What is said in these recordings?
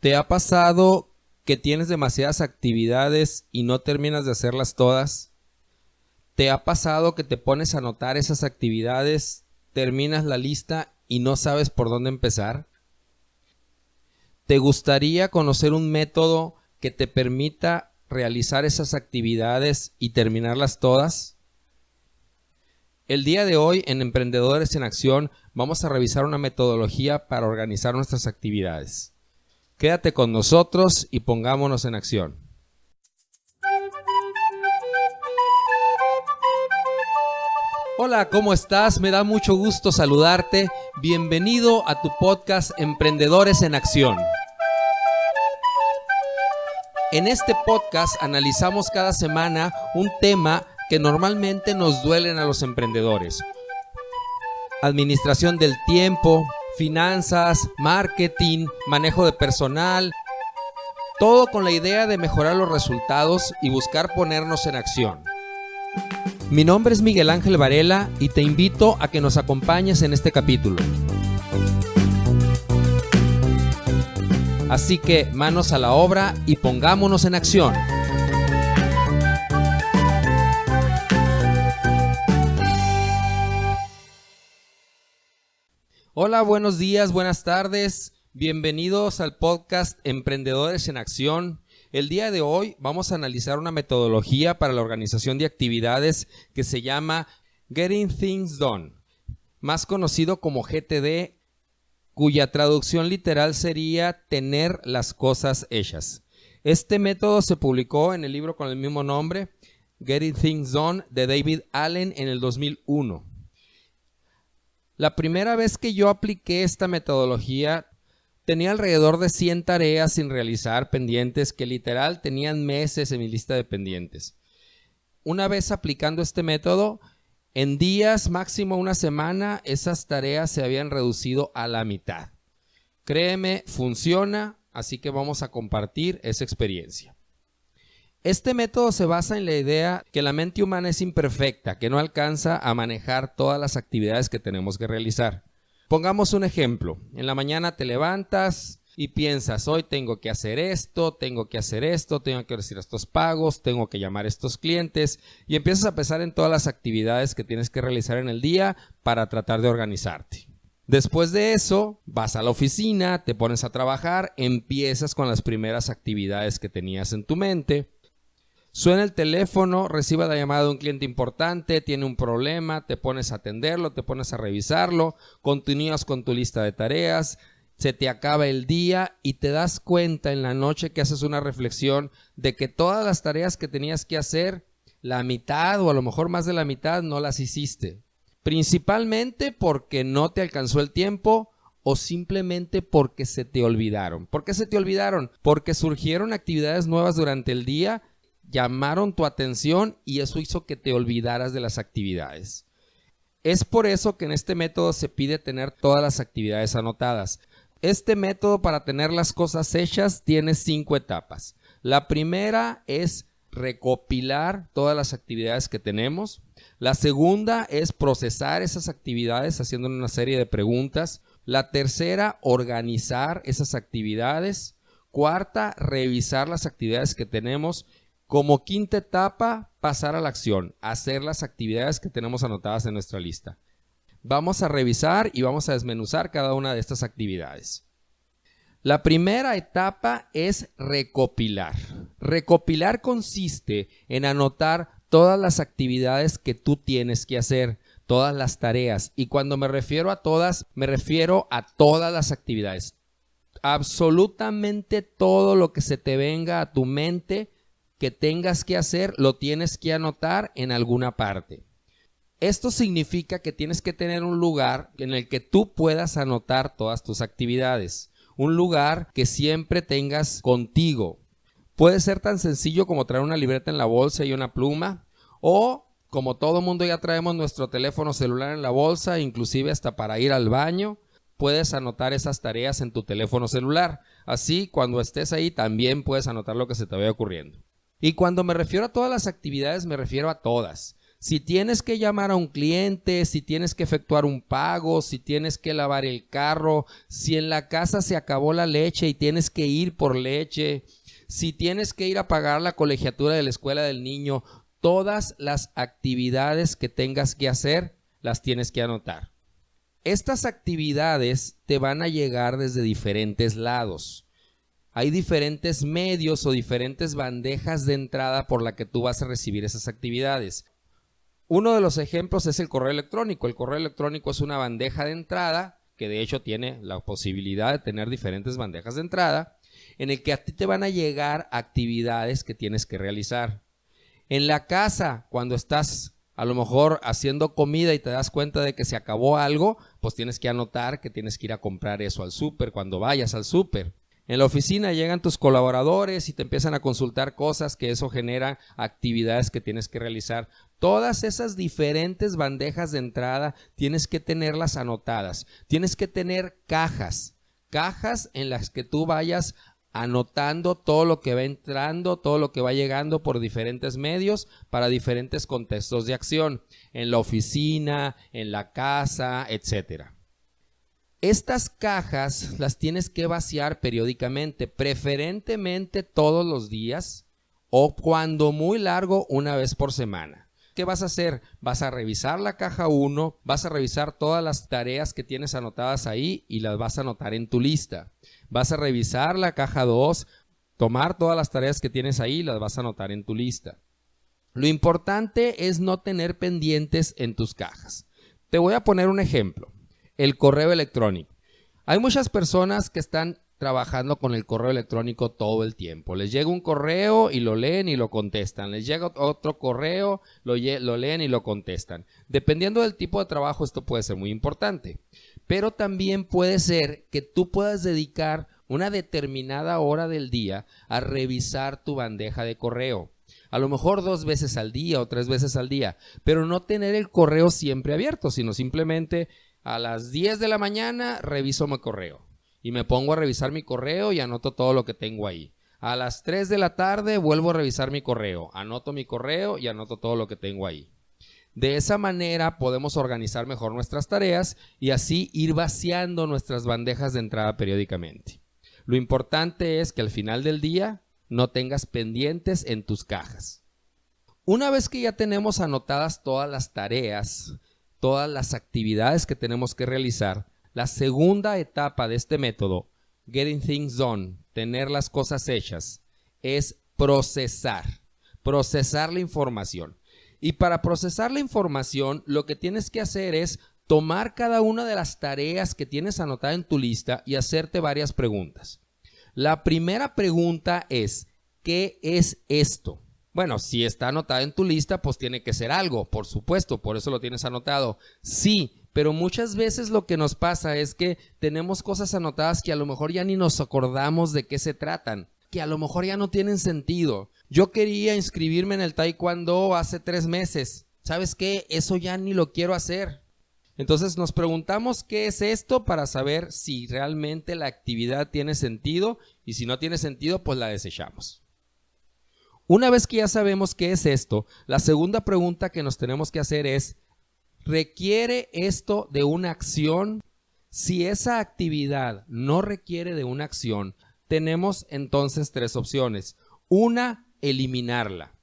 ¿Te ha pasado que tienes demasiadas actividades y no terminas de hacerlas todas? ¿Te ha pasado que te pones a anotar esas actividades, terminas la lista y no sabes por dónde empezar? ¿Te gustaría conocer un método que te permita realizar esas actividades y terminarlas todas? El día de hoy en Emprendedores en Acción vamos a revisar una metodología para organizar nuestras actividades. Quédate con nosotros y pongámonos en acción. Hola, ¿cómo estás? Me da mucho gusto saludarte. Bienvenido a tu podcast Emprendedores en Acción. En este podcast analizamos cada semana un tema que normalmente nos duelen a los emprendedores. Administración del tiempo, finanzas, marketing, manejo de personal, todo con la idea de mejorar los resultados y buscar ponernos en acción. Mi nombre es Miguel Ángel Varela y te invito a que nos acompañes en este capítulo. Así que manos a la obra y pongámonos en acción. Hola, buenos días, buenas tardes. Bienvenidos al podcast Emprendedores en Acción. El día de hoy vamos a analizar una metodología para la organización de actividades que se llama Getting Things Done, más conocido como GTD, cuya traducción literal sería tener las cosas hechas. Este método se publicó en el libro con el mismo nombre, Getting Things Done, de David Allen en el 2001. La primera vez que yo apliqué esta metodología, tenía alrededor de 100 tareas sin realizar pendientes que literal tenían meses en mi lista de pendientes. Una vez aplicando este método, en días, máximo una semana, esas tareas se habían reducido a la mitad. Créeme, funciona, así que vamos a compartir esa experiencia. Este método se basa en la idea que la mente humana es imperfecta, que no alcanza a manejar todas las actividades que tenemos que realizar. Pongamos un ejemplo. En la mañana te levantas y piensas, hoy tengo que hacer esto, tengo que recibir estos pagos, tengo que llamar a estos clientes y empiezas a pensar en todas las actividades que tienes que realizar en el día para tratar de organizarte. Después de eso, vas a la oficina, te pones a trabajar, empiezas con las primeras actividades que tenías en tu mente. Suena el teléfono, recibe la llamada de un cliente importante, tiene un problema, te pones a atenderlo, te pones a revisarlo, continúas con tu lista de tareas, se te acaba el día y te das cuenta en la noche que haces una reflexión de que todas las tareas que tenías que hacer, la mitad o a lo mejor más de la mitad no las hiciste. Principalmente porque no te alcanzó el tiempo o simplemente porque se te olvidaron. ¿Por qué se te olvidaron? Porque surgieron actividades nuevas durante el día, llamaron tu atención y eso hizo que te olvidaras de las actividades. Es por eso que en este método se pide tener todas las actividades anotadas. Este método para tener las cosas hechas tiene 5 etapas. La primera es recopilar todas las actividades que tenemos. La segunda es procesar esas actividades haciendo una serie de preguntas. La tercera, organizar esas actividades. Cuarta, revisar las actividades que tenemos. Como quinta etapa, pasar a la acción, hacer las actividades que tenemos anotadas en nuestra lista. Vamos a revisar y vamos a desmenuzar cada una de estas actividades. La primera etapa es recopilar. Recopilar consiste en anotar todas las actividades que tú tienes que hacer, todas las tareas. Y cuando me refiero a todas, me refiero a todas las actividades. Absolutamente todo lo que se te venga a tu mente que tengas que hacer, lo tienes que anotar en alguna parte. Esto significa que tienes que tener un lugar en el que tú puedas anotar todas tus actividades. Un lugar que siempre tengas contigo. Puede ser tan sencillo como traer una libreta en la bolsa y una pluma, o como todo mundo ya traemos nuestro teléfono celular en la bolsa, inclusive hasta para ir al baño, puedes anotar esas tareas en tu teléfono celular. Así, cuando estés ahí, también puedes anotar lo que se te vaya ocurriendo. Y cuando me refiero a todas las actividades, me refiero a todas. Si tienes que llamar a un cliente, si tienes que efectuar un pago, si tienes que lavar el carro, si en la casa se acabó la leche y tienes que ir por leche, si tienes que ir a pagar la colegiatura de la escuela del niño, todas las actividades que tengas que hacer las tienes que anotar. Estas actividades te van a llegar desde diferentes lados. Hay diferentes medios o diferentes bandejas de entrada por la que tú vas a recibir esas actividades. Uno de los ejemplos es el correo electrónico. El correo electrónico es una bandeja de entrada que de hecho tiene la posibilidad de tener diferentes bandejas de entrada en el que a ti te van a llegar actividades que tienes que realizar. En la casa, cuando estás a lo mejor haciendo comida y te das cuenta de que se acabó algo, pues tienes que anotar que tienes que ir a comprar eso al súper cuando vayas al súper. En la oficina llegan tus colaboradores y te empiezan a consultar cosas que eso genera actividades que tienes que realizar. Todas esas diferentes bandejas de entrada tienes que tenerlas anotadas. Tienes que tener cajas en las que tú vayas anotando todo lo que va entrando, todo lo que va llegando por diferentes medios para diferentes contextos de acción, en la oficina, en la casa, etcétera. Estas cajas las tienes que vaciar periódicamente, preferentemente todos los días o cuando muy largo una vez por semana. ¿Qué vas a hacer? Vas a revisar la caja 1, vas a revisar todas las tareas que tienes anotadas ahí y las vas a anotar en tu lista. Vas a revisar la caja 2, tomar todas las tareas que tienes ahí y las vas a anotar en tu lista. Lo importante es no tener pendientes en tus cajas. Te voy a poner un ejemplo. El correo electrónico. Hay muchas personas que están trabajando con el correo electrónico todo el tiempo. Les llega un correo y lo leen y lo contestan. Les llega otro correo, lo leen y lo contestan. Dependiendo del tipo de trabajo, esto puede ser muy importante. Pero también puede ser que tú puedas dedicar una determinada hora del día a revisar tu bandeja de correo. A lo mejor 2 veces al día o 3 veces al día. Pero no tener el correo siempre abierto, sino simplemente a las 10 de la mañana reviso mi correo y me pongo a revisar mi correo y anoto todo lo que tengo ahí. A las 3 de la tarde vuelvo a revisar mi correo, anoto mi correo y anoto todo lo que tengo ahí. De esa manera podemos organizar mejor nuestras tareas y así ir vaciando nuestras bandejas de entrada periódicamente. Lo importante es que al final del día no tengas pendientes en tus cajas. Una vez que ya tenemos anotadas todas las tareas, todas las actividades que tenemos que realizar, la segunda etapa de este método, Getting Things Done, tener las cosas hechas, es procesar la información. Y para procesar la información, lo que tienes que hacer es tomar cada una de las tareas que tienes anotada en tu lista y hacerte varias preguntas. La primera pregunta es, ¿qué es esto? Bueno, si está anotado en tu lista, pues tiene que ser algo, por supuesto, por eso lo tienes anotado. Sí, pero muchas veces lo que nos pasa es que tenemos cosas anotadas que a lo mejor ya ni nos acordamos de qué se tratan, que a lo mejor ya no tienen sentido. Yo quería inscribirme en el taekwondo hace 3 meses. ¿Sabes qué? Eso ya ni lo quiero hacer. Entonces nos preguntamos qué es esto para saber si realmente la actividad tiene sentido y si no tiene sentido, pues la desechamos. Una vez que ya sabemos qué es esto, la segunda pregunta que nos tenemos que hacer es, ¿requiere esto de una acción? Si esa actividad no requiere de una acción, tenemos entonces 3 opciones. Una, eliminarla.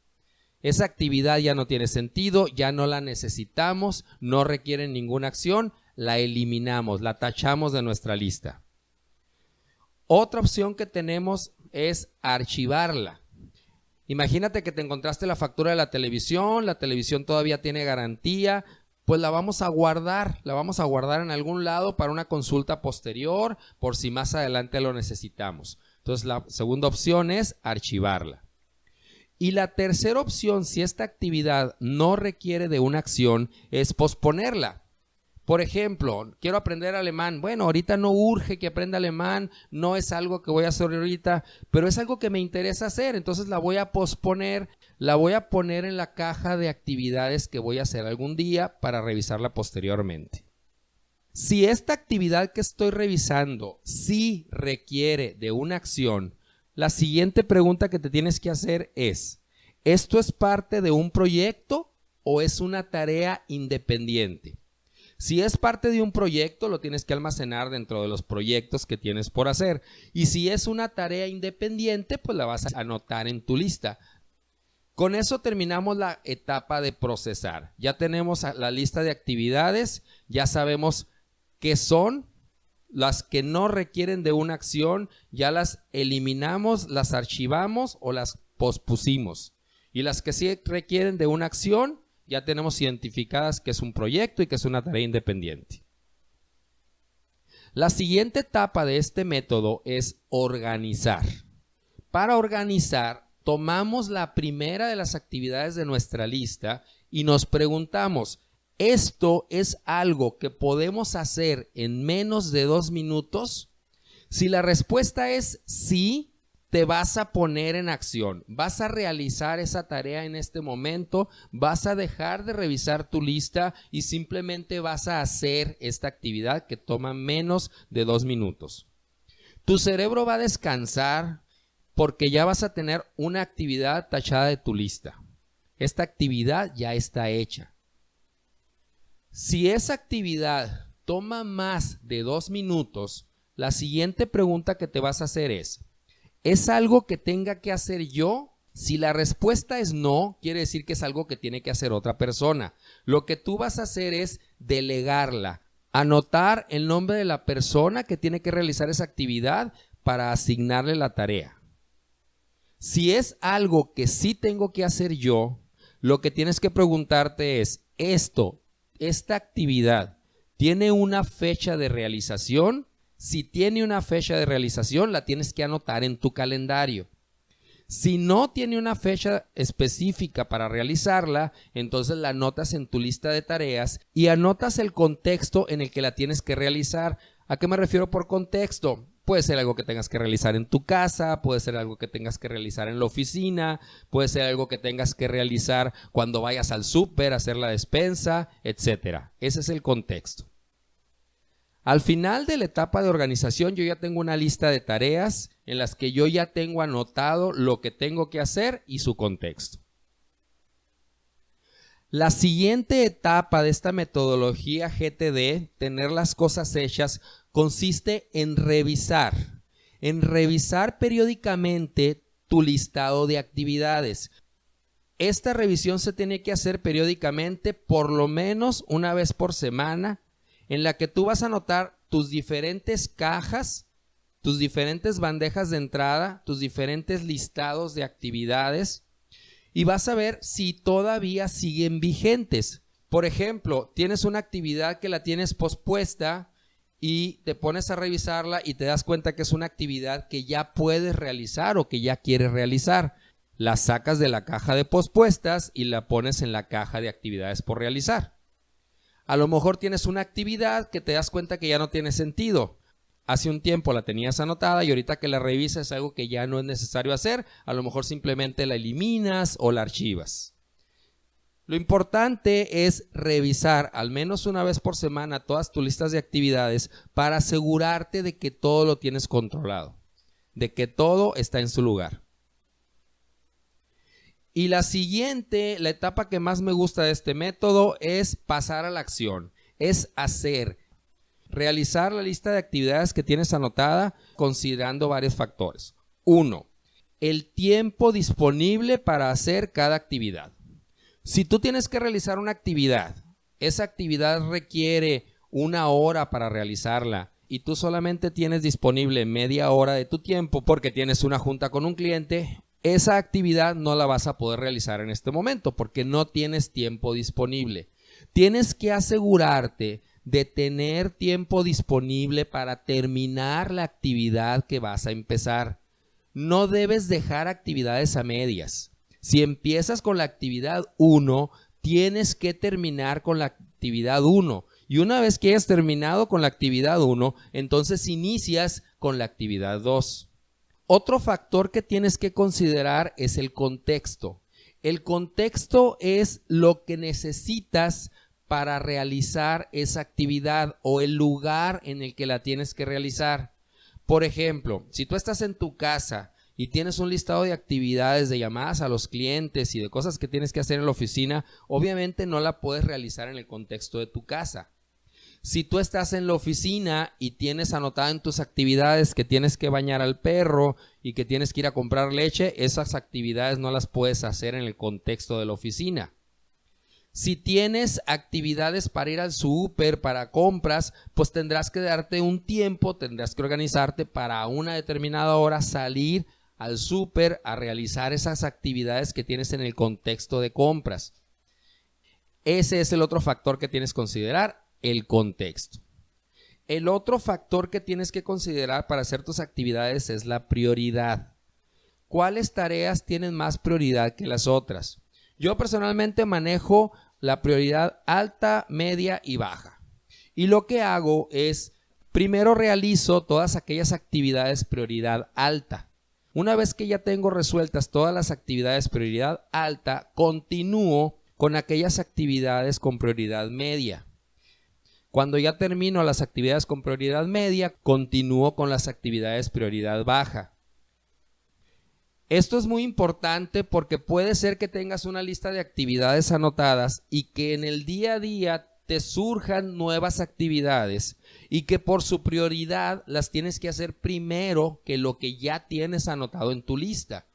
Esa actividad ya no tiene sentido, ya no la necesitamos, no requiere ninguna acción, la eliminamos, la tachamos de nuestra lista. Otra opción que tenemos es archivarla. Imagínate que te encontraste la factura de la televisión todavía tiene garantía, pues la vamos a guardar en algún lado para una consulta posterior por si más adelante lo necesitamos. Entonces la segunda opción es archivarla. Y la tercera opción, si esta actividad no requiere de una acción, es posponerla. Por ejemplo, quiero aprender alemán. Bueno, ahorita no urge que aprenda alemán, no es algo que voy a hacer ahorita, pero es algo que me interesa hacer, entonces la voy a posponer, la voy a poner en la caja de actividades que voy a hacer algún día para revisarla posteriormente. Si esta actividad que estoy revisando sí requiere de una acción, la siguiente pregunta que te tienes que hacer es, ¿esto es parte de un proyecto o es una tarea independiente. Si es parte de un proyecto, lo tienes que almacenar dentro de los proyectos que tienes por hacer. Y si es una tarea independiente, pues la vas a anotar en tu lista. Con eso terminamos la etapa de procesar. Ya tenemos la lista de actividades, ya sabemos qué son. Las que no requieren de una acción, ya las eliminamos, las archivamos o las pospusimos. Y las que sí requieren de una acción, ya tenemos identificadas que es un proyecto y que es una tarea independiente. La siguiente etapa de este método es organizar. Para organizar, tomamos la primera de las actividades de nuestra lista y nos preguntamos, ¿esto es algo que podemos hacer en menos de 2 minutos? Si la respuesta es sí, te vas a poner en acción, vas a realizar esa tarea en este momento, vas a dejar de revisar tu lista y simplemente vas a hacer esta actividad que toma menos de 2 minutos. Tu cerebro va a descansar porque ya vas a tener una actividad tachada de tu lista. Esta actividad ya está hecha. Si esa actividad toma más de 2 minutos, la siguiente pregunta que te vas a hacer ¿es algo que tenga que hacer yo? Si la respuesta es no, quiere decir que es algo que tiene que hacer otra persona. Lo que tú vas a hacer es delegarla, anotar el nombre de la persona que tiene que realizar esa actividad para asignarle la tarea. Si es algo que sí tengo que hacer yo, lo que tienes que preguntarte es, ¿esta actividad tiene una fecha de realización? Si tiene una fecha de realización, la tienes que anotar en tu calendario. Si no tiene una fecha específica para realizarla, entonces la anotas en tu lista de tareas y anotas el contexto en el que la tienes que realizar. ¿A qué me refiero por contexto? Puede ser algo que tengas que realizar en tu casa, puede ser algo que tengas que realizar en la oficina, puede ser algo que tengas que realizar cuando vayas al súper, hacer la despensa, etc. Ese es el contexto. Al final de la etapa de organización yo ya tengo una lista de tareas en las que yo ya tengo anotado lo que tengo que hacer y su contexto. La siguiente etapa de esta metodología GTD, tener las cosas hechas, consiste en revisar periódicamente tu listado de actividades. Esta revisión se tiene que hacer periódicamente, por lo menos una vez por semana, en la que tú vas a anotar tus diferentes cajas, tus diferentes bandejas de entrada, tus diferentes listados de actividades y vas a ver si todavía siguen vigentes. Por ejemplo, tienes una actividad que la tienes pospuesta y te pones a revisarla y te das cuenta que es una actividad que ya puedes realizar o que ya quieres realizar. La sacas de la caja de pospuestas y la pones en la caja de actividades por realizar. A lo mejor tienes una actividad que te das cuenta que ya no tiene sentido. Hace un tiempo la tenías anotada y ahorita que la revisas es algo que ya no es necesario hacer. A lo mejor simplemente la eliminas o la archivas. Lo importante es revisar al menos una vez por semana todas tus listas de actividades para asegurarte de que todo lo tienes controlado, de que todo está en su lugar. Y la siguiente, la etapa que más me gusta de este método es pasar a la acción, es hacer, realizar la lista de actividades que tienes anotada considerando varios factores. 1. El tiempo disponible para hacer cada actividad. Si tú tienes que realizar una actividad, esa actividad requiere 1 hora para realizarla y tú solamente tienes disponible media hora de tu tiempo porque tienes una junta con un cliente, esa actividad no la vas a poder realizar en este momento porque no tienes tiempo disponible. Tienes que asegurarte de tener tiempo disponible para terminar la actividad que vas a empezar. No debes dejar actividades a medias. Si empiezas con la actividad 1, tienes que terminar con la actividad 1. Y una vez que hayas terminado con la actividad 1, entonces inicias con la actividad 2. Otro factor que tienes que considerar es el contexto. El contexto es lo que necesitas para realizar esa actividad o el lugar en el que la tienes que realizar. Por ejemplo, si tú estás en tu casa y tienes un listado de actividades, de llamadas a los clientes y de cosas que tienes que hacer en la oficina, obviamente no la puedes realizar en el contexto de tu casa. Si tú estás en la oficina y tienes anotado en tus actividades que tienes que bañar al perro y que tienes que ir a comprar leche, esas actividades no las puedes hacer en el contexto de la oficina. Si tienes actividades para ir al súper, para compras, pues tendrás que darte un tiempo, tendrás que organizarte para a una determinada hora salir al súper a realizar esas actividades que tienes en el contexto de compras. Ese es el otro factor que tienes que considerar, el contexto. El otro factor que tienes que considerar para hacer tus actividades es la prioridad. ¿Cuáles tareas tienen más prioridad que las otras? Yo personalmente manejo la prioridad alta, media y baja. Y lo que hago es, primero realizo todas aquellas actividades prioridad alta. Una vez que ya tengo resueltas todas las actividades prioridad alta, continúo con aquellas actividades con prioridad media. Cuando ya termino las actividades con prioridad media, continúo con las actividades prioridad baja. Esto es muy importante porque puede ser que tengas una lista de actividades anotadas y que en el día a día te surjan nuevas actividades y que por su prioridad las tienes que hacer primero que lo que ya tienes anotado en tu lista.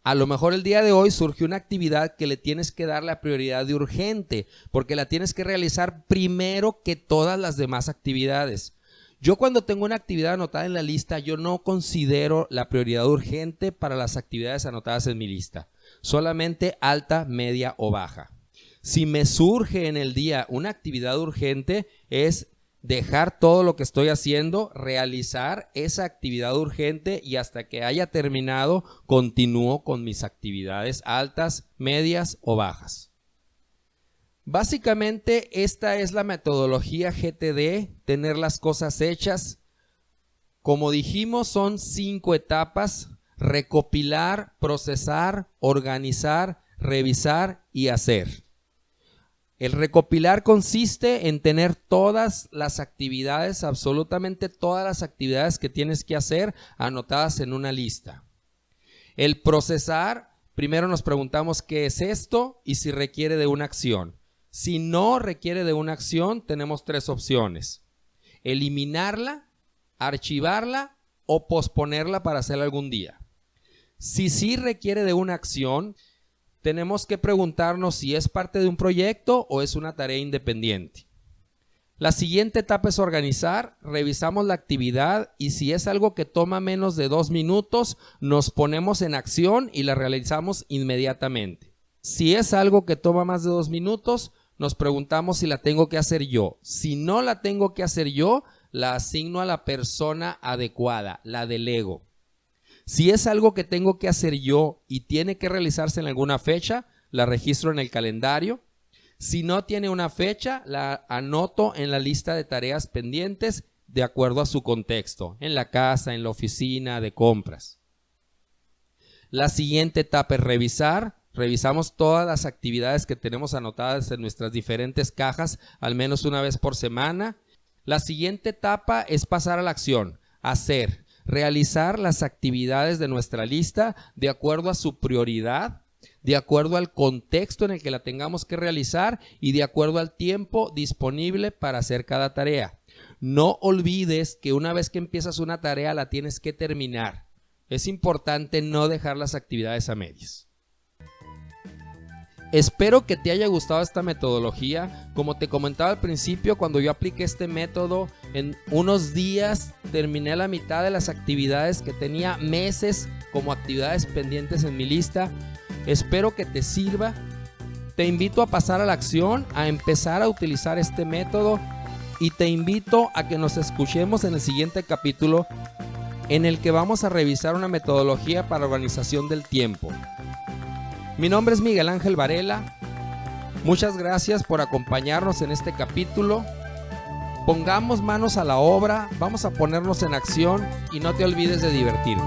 A lo mejor el día de hoy surge una actividad que le tienes que dar la prioridad de urgente porque la tienes que realizar primero que todas las demás actividades. Yo cuando tengo una actividad anotada en la lista, yo no considero la prioridad urgente para las actividades anotadas en mi lista. Solamente alta, media o baja. Si me surge en el día una actividad urgente, es dejar todo lo que estoy haciendo, realizar esa actividad urgente y hasta que haya terminado, continúo con mis actividades altas, medias o bajas. Básicamente esta es la metodología GTD, tener las cosas hechas. Como dijimos, son 5 etapas: recopilar, procesar, organizar, revisar y hacer. El recopilar consiste en tener todas las actividades, absolutamente todas las actividades que tienes que hacer anotadas en una lista. El procesar, primero nos preguntamos qué es esto y si requiere de una acción. Si no requiere de una acción, tenemos 3 opciones: eliminarla, archivarla o posponerla para hacerla algún día. Si sí requiere de una acción, tenemos que preguntarnos si es parte de un proyecto o es una tarea independiente. La siguiente etapa es organizar, revisamos la actividad y si es algo que toma menos de 2 minutos, nos ponemos en acción y la realizamos inmediatamente. Si es algo que toma más de 2 minutos, nos preguntamos si la tengo que hacer yo. Si no la tengo que hacer yo, la asigno a la persona adecuada, la delego. Si es algo que tengo que hacer yo y tiene que realizarse en alguna fecha, la registro en el calendario. Si no tiene una fecha, la anoto en la lista de tareas pendientes de acuerdo a su contexto, en la casa, en la oficina, de compras. La siguiente etapa es revisar. Revisamos todas las actividades que tenemos anotadas en nuestras diferentes cajas, al menos una vez por semana. La siguiente etapa es pasar a la acción, hacer. Realizar las actividades de nuestra lista de acuerdo a su prioridad, de acuerdo al contexto en el que la tengamos que realizar y de acuerdo al tiempo disponible para hacer cada tarea. No olvides que una vez que empiezas una tarea la tienes que terminar. Es importante no dejar las actividades a medias. Espero que te haya gustado esta metodología. Como te comentaba al principio, cuando yo apliqué este método, en unos días terminé la mitad de las actividades que tenía meses como actividades pendientes en mi lista. Espero que te sirva. Te invito a pasar a la acción, a empezar a utilizar este método y te invito a que nos escuchemos en el siguiente capítulo en el que vamos a revisar una metodología para organización del tiempo. Mi nombre es Miguel Ángel Varela. Muchas gracias por acompañarnos en este capítulo. Pongamos manos a la obra, vamos a ponernos en acción y no te olvides de divertirte.